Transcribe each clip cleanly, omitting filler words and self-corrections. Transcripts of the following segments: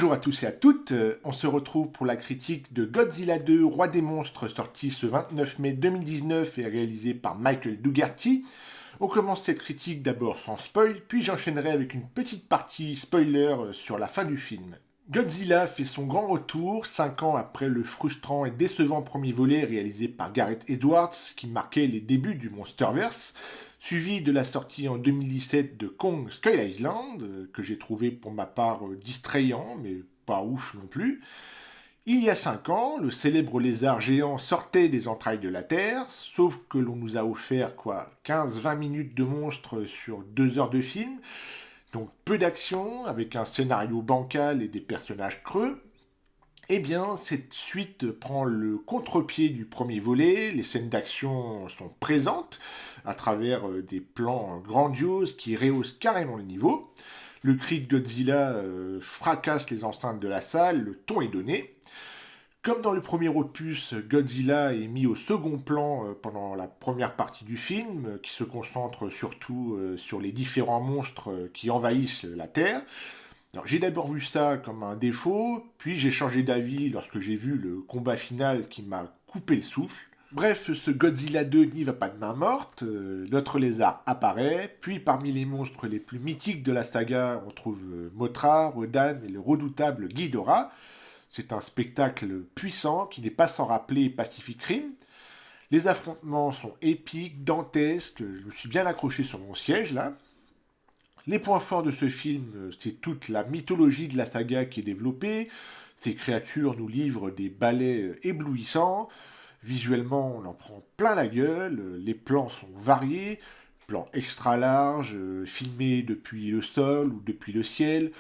Bonjour à tous et à toutes, on se retrouve pour la critique de Godzilla 2, Roi des monstres, sorti ce 29 mai 2019 et réalisé par Michael Dougherty. On commence cette critique d'abord sans spoil, puis j'enchaînerai avec une petite partie spoiler sur la fin du film. Godzilla fait son grand retour 5 ans après le frustrant et décevant premier volet réalisé par Gareth Edwards qui marquait les débuts du Monsterverse, suivi de la sortie en 2017 de Kong Skull Island, que j'ai trouvé pour ma part distrayant, mais pas ouf non plus. Il y a 5 ans, le célèbre lézard géant sortait des entrailles de la Terre, sauf que l'on nous a offert 15-20 minutes de monstre sur 2 heures de film, donc peu d'action, avec un scénario bancal et des personnages creux. Eh bien, cette suite prend le contre-pied du premier volet, les scènes d'action sont présentes à travers des plans grandioses qui rehaussent carrément le niveau. Le cri de Godzilla fracasse les enceintes de la salle, le ton est donné. Comme dans le premier opus, Godzilla est mis au second plan pendant la première partie du film, qui se concentre surtout sur les différents monstres qui envahissent la Terre. Alors, j'ai d'abord vu ça comme un défaut, puis j'ai changé d'avis lorsque j'ai vu le combat final qui m'a coupé le souffle. Bref, ce Godzilla 2 n'y va pas de main morte, notre lézard apparaît, puis parmi les monstres les plus mythiques de la saga, on trouve Mothra, Rodan et le redoutable Ghidorah. C'est un spectacle puissant qui n'est pas sans rappeler Pacific Rim. Les affrontements sont épiques, dantesques, je me suis bien accroché sur mon siège là. Les points forts de ce film, c'est toute la mythologie de la saga qui est développée. Ces créatures nous livrent des ballets éblouissants. Visuellement, on en prend plein la gueule. Les plans sont variés. Plans extra larges, filmés depuis le sol ou depuis le ciel.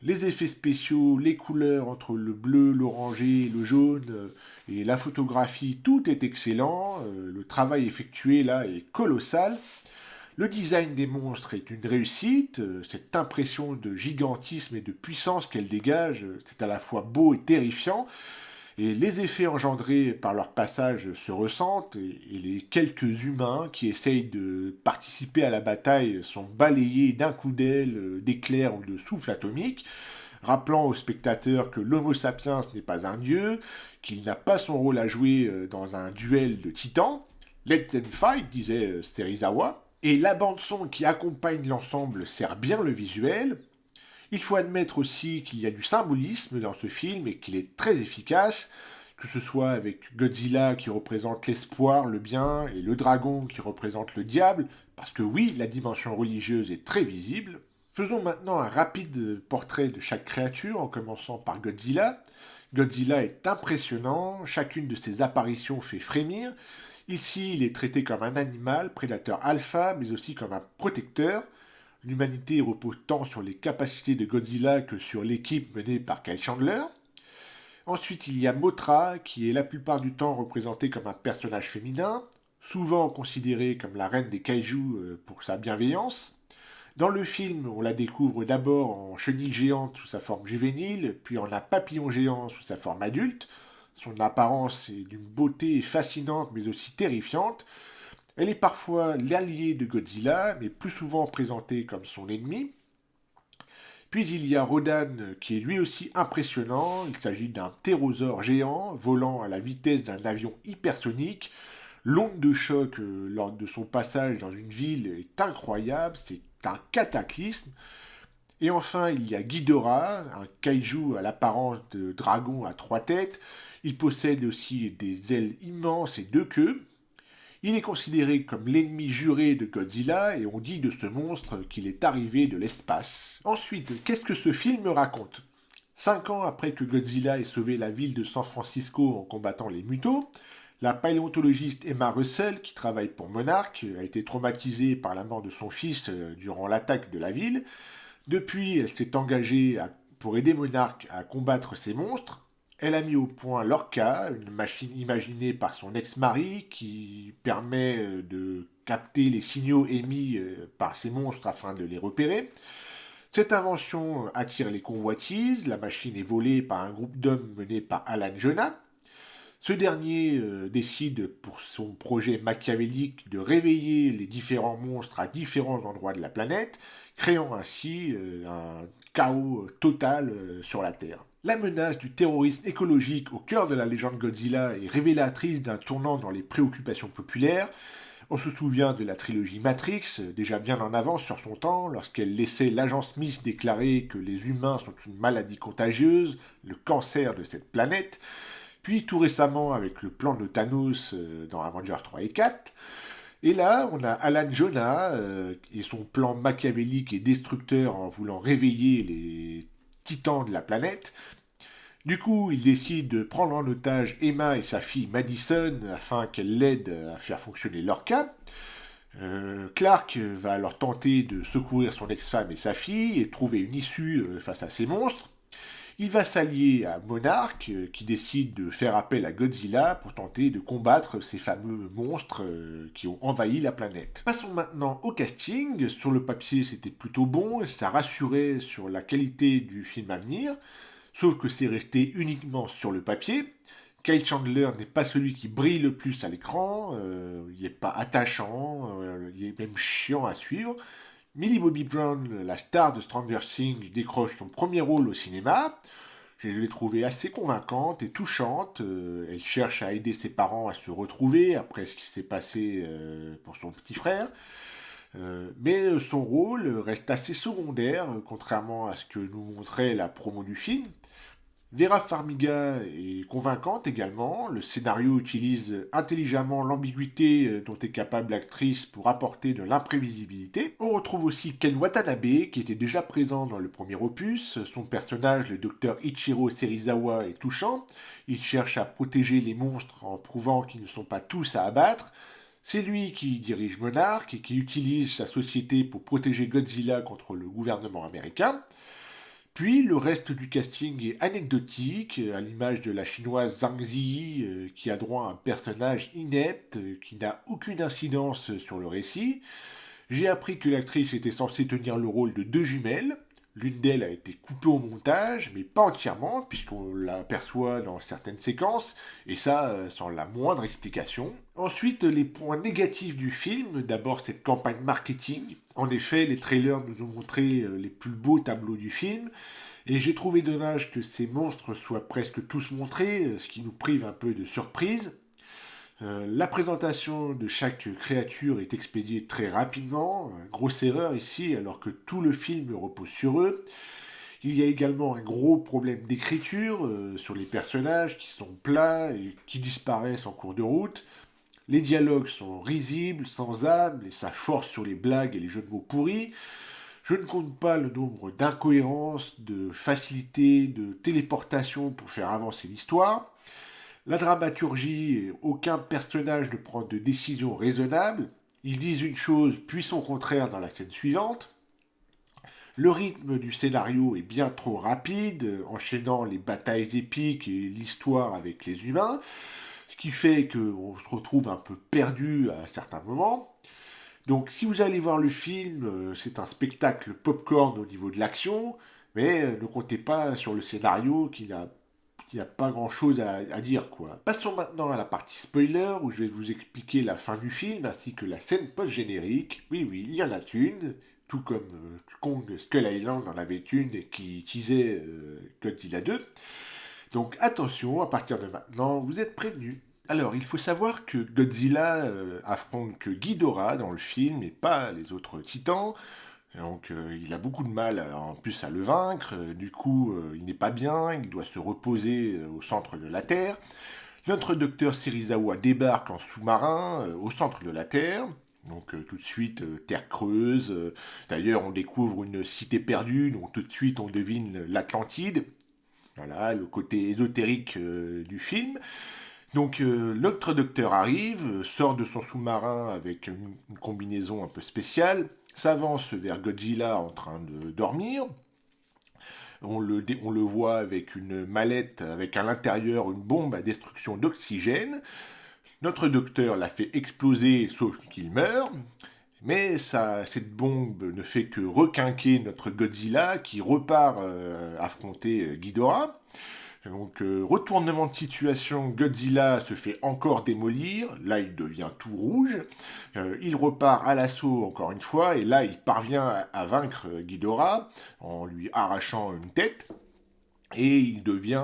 Les effets spéciaux, les couleurs entre le bleu, l'orangé, le jaune et la photographie, tout est excellent. Le travail effectué là est colossal. Le design des monstres est une réussite, cette impression de gigantisme et de puissance qu'elle dégage, c'est à la fois beau et terrifiant, et les effets engendrés par leur passage se ressentent, et les quelques humains qui essayent de participer à la bataille sont balayés d'un coup d'aile, d'éclairs ou de souffle atomique, rappelant aux spectateurs que l'Homo sapiens n'est pas un dieu, qu'il n'a pas son rôle à jouer dans un duel de titans. Let them fight, disait Serizawa. Et la bande-son qui accompagne l'ensemble sert bien le visuel. Il faut admettre aussi qu'il y a du symbolisme dans ce film et qu'il est très efficace, que ce soit avec Godzilla qui représente l'espoir, le bien, et le dragon qui représente le diable, parce que oui, la dimension religieuse est très visible. Faisons maintenant un rapide portrait de chaque créature, en commençant par Godzilla. Godzilla est impressionnant, chacune de ses apparitions fait frémir. Ici, il est traité comme un animal, prédateur alpha, mais aussi comme un protecteur. L'humanité repose tant sur les capacités de Godzilla que sur l'équipe menée par Kyle Chandler. Ensuite, il y a Mothra, qui est la plupart du temps représentée comme un personnage féminin, souvent considérée comme la reine des kaijus pour sa bienveillance. Dans le film, on la découvre d'abord en chenille géante sous sa forme juvénile, puis en un papillon géant sous sa forme adulte. Son apparence est d'une beauté fascinante mais aussi terrifiante. Elle est parfois l'alliée de Godzilla, mais plus souvent présentée comme son ennemi. Puis il y a Rodan, qui est lui aussi impressionnant. Il s'agit d'un ptérosaure géant, volant à la vitesse d'un avion hypersonique. L'onde de choc lors de son passage dans une ville est incroyable, c'est un cataclysme. Et enfin, il y a Ghidorah, un kaiju à l'apparence de dragon à 3 têtes. Il possède aussi des ailes immenses et 2 queues. Il est considéré comme l'ennemi juré de Godzilla et on dit de ce monstre qu'il est arrivé de l'espace. Ensuite, qu'est-ce que ce film raconte 5 ans après que Godzilla ait sauvé la ville de San Francisco en combattant les mutos, la paléontologiste Emma Russell, qui travaille pour Monarch, a été traumatisée par la mort de son fils durant l'attaque de la ville. Depuis, elle s'est engagée pour aider Monarch à combattre ces monstres. Elle a mis au point l'Orca, une machine imaginée par son ex-mari qui permet de capter les signaux émis par ces monstres afin de les repérer. Cette invention attire les convoitises, la machine est volée par un groupe d'hommes mené par Alan Jonah. Ce dernier décide pour son projet machiavélique de réveiller les différents monstres à différents endroits de la planète, créant ainsi un chaos total sur la Terre. La menace du terrorisme écologique au cœur de la légende Godzilla est révélatrice d'un tournant dans les préoccupations populaires. On se souvient de la trilogie Matrix, déjà bien en avance sur son temps, lorsqu'elle laissait l'agent Smith déclarer que les humains sont une maladie contagieuse, le cancer de cette planète, puis tout récemment avec le plan de Thanos dans Avengers 3 et 4. Et là, on a Alan Jonah et son plan machiavélique et destructeur en voulant réveiller les titans de la planète. Du coup, il décide de prendre en otage Emma et sa fille Madison afin qu'elle l'aide à faire fonctionner leur cas. Clark va alors tenter de secourir son ex-femme et sa fille et trouver une issue face à ces monstres. Il va s'allier à Monarch qui décide de faire appel à Godzilla pour tenter de combattre ces fameux monstres qui ont envahi la planète. Passons maintenant au casting. Sur le papier, c'était plutôt bon et ça rassurait sur la qualité du film à venir. Sauf que c'est resté uniquement sur le papier. Kyle Chandler n'est pas celui qui brille le plus à l'écran, il n'est pas attachant, il est même chiant à suivre. Millie Bobby Brown, la star de Stranger Things, décroche son premier rôle au cinéma. Je l'ai trouvée assez convaincante et touchante. Elle cherche à aider ses parents à se retrouver après ce qui s'est passé pour son petit frère. Mais son rôle reste assez secondaire, contrairement à ce que nous montrait la promo du film. Vera Farmiga est convaincante également. Le scénario utilise intelligemment l'ambiguïté dont est capable l'actrice pour apporter de l'imprévisibilité. On retrouve aussi Ken Watanabe, qui était déjà présent dans le premier opus. Son personnage, le docteur Ichiro Serizawa, est touchant. Il cherche à protéger les monstres en prouvant qu'ils ne sont pas tous à abattre. C'est lui qui dirige Monarch et qui utilise sa société pour protéger Godzilla contre le gouvernement américain. Puis le reste du casting est anecdotique, à l'image de la chinoise Zhang Ziyi, qui a droit à un personnage inepte, qui n'a aucune incidence sur le récit. J'ai appris que l'actrice était censée tenir le rôle de deux jumelles. L'une d'elles a été coupée au montage, mais pas entièrement, puisqu'on l'aperçoit dans certaines séquences, et ça sans la moindre explication. Ensuite, les points négatifs du film, d'abord cette campagne marketing. En effet, les trailers nous ont montré les plus beaux tableaux du film, et j'ai trouvé dommage que ces monstres soient presque tous montrés, ce qui nous prive un peu de surprise. La présentation de chaque créature est expédiée très rapidement, grosse erreur ici alors que tout le film repose sur eux. Il y a également un gros problème d'écriture sur les personnages qui sont plats et qui disparaissent en cours de route. Les dialogues sont risibles, sans âme, et ça force sur les blagues et les jeux de mots pourris. Je ne compte pas le nombre d'incohérences, de facilités, de téléportation pour faire avancer l'histoire. La dramaturgie, aucun personnage ne prend de décision raisonnable. Ils disent une chose, puis son contraire dans la scène suivante. Le rythme du scénario est bien trop rapide, enchaînant les batailles épiques et l'histoire avec les humains, ce qui fait qu'on se retrouve un peu perdu à certains moments. Donc si vous allez voir le film, c'est un spectacle popcorn au niveau de l'action, mais ne comptez pas sur le scénario qui n'y a pas grand chose à dire, quoi. Passons maintenant à la partie spoiler où je vais vous expliquer la fin du film ainsi que la scène post-générique. Oui, il y en a une, tout comme Kong Skull Island en avait une qui teasait Godzilla 2. Donc attention, à partir de maintenant, vous êtes prévenus. Alors, il faut savoir que Godzilla affronte que Ghidorah dans le film et pas les autres titans. Donc il a beaucoup de mal en plus à le vaincre, du coup il n'est pas bien, il doit se reposer au centre de la Terre. Notre docteur Serizawa débarque en sous-marin au centre de la Terre, donc tout de suite terre creuse. D'ailleurs on découvre une cité perdue, donc tout de suite on devine l'Atlantide. Voilà le côté ésotérique du film. Donc notre docteur arrive, sort de son sous-marin avec une combinaison un peu spéciale, s'avance vers Godzilla en train de dormir. On le voit avec une mallette avec à l'intérieur une bombe à destruction d'oxygène. Notre docteur la fait exploser sauf qu'il meurt. Mais cette bombe ne fait que requinquer notre Godzilla qui repart affronter Ghidorah. Donc, retournement de situation, Godzilla se fait encore démolir, là il devient tout rouge, il repart à l'assaut encore une fois, et là il parvient à vaincre Ghidorah en lui arrachant une tête, et il devient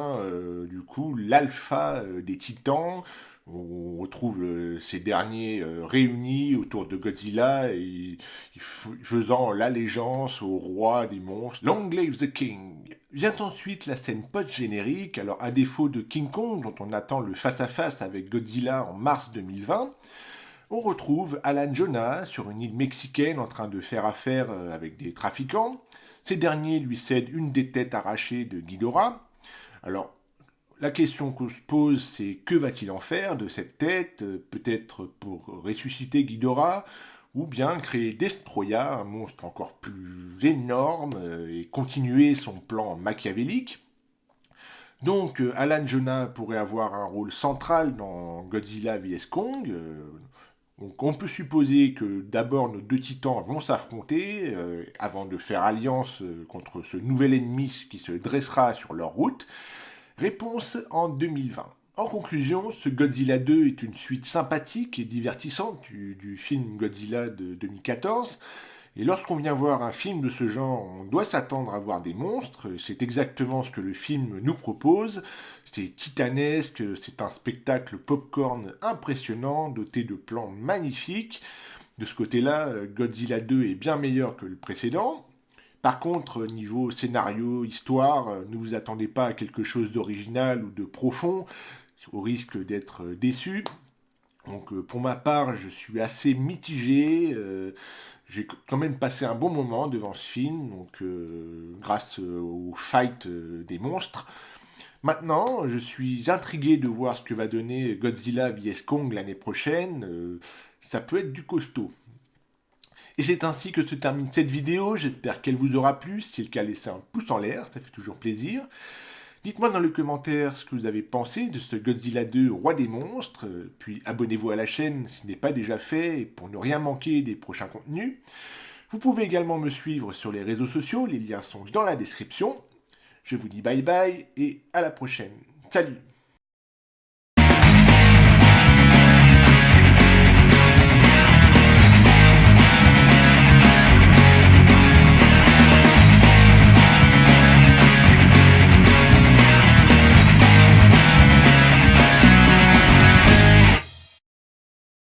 du coup l'alpha des titans. On retrouve ces derniers réunis autour de Godzilla et faisant l'allégeance au roi des monstres, Long live the King. Vient ensuite la scène post-générique, alors à défaut de King Kong dont on attend le face-à-face avec Godzilla en mars 2020, on retrouve Alan Jonah sur une île mexicaine en train de faire affaire avec des trafiquants. Ces derniers lui cèdent une des têtes arrachées de Ghidorah. Alors, la question qu'on se pose, c'est que va-t-il en faire de cette tête, peut-être pour ressusciter Ghidorah, ou bien créer Destroya, un monstre encore plus énorme, et continuer son plan machiavélique. Donc, Alan Jonah pourrait avoir un rôle central dans Godzilla vs Kong. Donc, on peut supposer que d'abord nos deux titans vont s'affronter avant de faire alliance contre ce nouvel ennemi qui se dressera sur leur route. Réponse en 2020. En conclusion, ce Godzilla 2 est une suite sympathique et divertissante du film Godzilla de 2014. Et lorsqu'on vient voir un film de ce genre, on doit s'attendre à voir des monstres. C'est exactement ce que le film nous propose. C'est titanesque, c'est un spectacle popcorn impressionnant, doté de plans magnifiques. De ce côté-là, Godzilla 2 est bien meilleur que le précédent. Par contre, niveau scénario, histoire, ne vous attendez pas à quelque chose d'original ou de profond, au risque d'être déçu. Donc pour ma part, je suis assez mitigé. J'ai quand même passé un bon moment devant ce film, donc grâce au fight des monstres. Maintenant, je suis intrigué de voir ce que va donner Godzilla vs Kong l'année prochaine. Ça peut être du costaud. Et c'est ainsi que se termine cette vidéo, j'espère qu'elle vous aura plu, si c'est le cas laissez un pouce en l'air, ça fait toujours plaisir. Dites-moi dans les commentaires ce que vous avez pensé de ce Godzilla 2 Roi des monstres, puis abonnez-vous à la chaîne si ce n'est pas déjà fait pour ne rien manquer des prochains contenus. Vous pouvez également me suivre sur les réseaux sociaux, les liens sont dans la description. Je vous dis bye bye et à la prochaine. Salut!